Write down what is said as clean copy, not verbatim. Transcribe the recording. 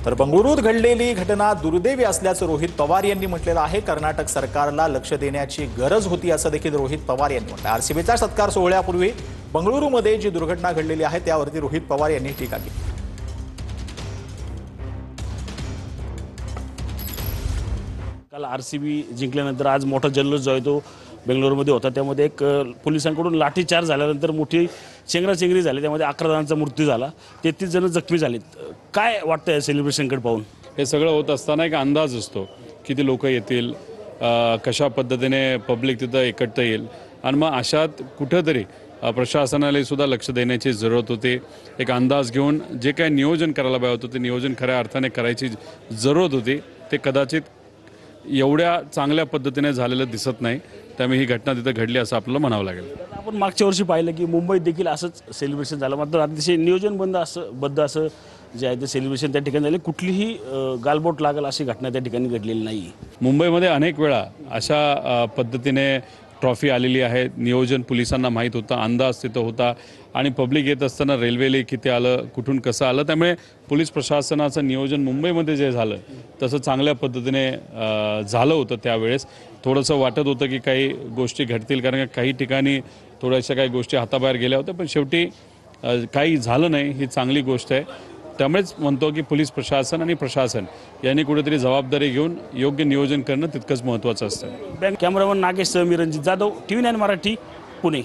तर बंगळुरूत घडलेली घटना दुर्दैवी असल्याचं रोहित पवार यांनी म्हटलेलं आहे। कर्नाटक सरकारला लक्ष देण्याची गरज होती असं देखील रोहित पवार यांनी म्हटलं। आरसीबीचा सत्कार सोहळ्यापूर्वी बंगळुरूमध्ये जी दुर्घटना घडलेली आहे त्यावरती रोहित पवार यांनी टीका केली। काल आरसीबी जिंकल्यानंतर आज मोठा जल्लोष जो आहे तो बेंगळुरूमध्ये होता। त्यामध्ये एक पोलिसांकडून लाठीचार्ज झाल्यानंतर मोठी चेंगराचेंगरी झाली, त्यामध्ये 11 जणांचा मृत्यू झाला, 33 जण जखमी झालेत। काय वाटतं या सेलिब्रेशनकडे पाहून? हे सगळं होत असताना एक अंदाज असतो किती लोक येतील, कशा पद्धतीने पब्लिक तिथं एकत्र येईल, आणि मग अशात कुठंतरी प्रशासनाला सुद्धा लक्ष देण्याची जरूरत होती। एक अंदाज घेऊन जे काही नियोजन करायला पाहिजे होतं ते नियोजन खऱ्या अर्थाने करायची जरूरत होती। ते कदाचित एवढ्या चांगल्या पद्धतीने झालेलं दिसत नाही, त्यामुळे ही घटना तिथं घडली असं आपल्याला म्हणावं लागेल। आपण मागच्या वर्षी पाहिलं की मुंबईत देखील असंच सेलिब्रेशन झालं, मात्र अतिशय नियोजनबद्ध असं जे आहे ते सेलिब्रेशन त्या ठिकाणी झाले। कुठलीही गालबोट लागेल अशी घटना त्या ठिकाणी घडलेली नाही। मुंबईमध्ये अनेक वेळा अशा पद्धतीने ट्रॉफी आलेली आहे। नियोजन पोलिसांना माहीत होतं, अंदाज तिथं होता, आणि पब्लिक येत असताना रेल्वेला किती आलं, कुठून कसं आलं, त्यामुळे पोलीस प्रशासनाचं नियोजन मुंबईमध्ये जे झालं तसं चांगल्या पद्धतीने झालं होतं। त्यावेळेस थोडंसं वाटत होतं की काही गोष्टी घडतील, कारण काही ठिकाणी थोड्याशा काही गोष्टी हाताबाहेर गेल्या होत्या, पण शेवटी काही झालं नाही, ही चांगली गोष्ट आहे। त्यामुळेच म्हणतो की पोलीस प्रशासन आणि प्रशासन यांनी कुठेतरी जबाबदारी घेऊन योग्य नियोजन करणं तितकंच महत्त्वाचं असतं। कॅमेरामन नागेश सह मी रंजित जाधव, TV9 मराठी, पुणे।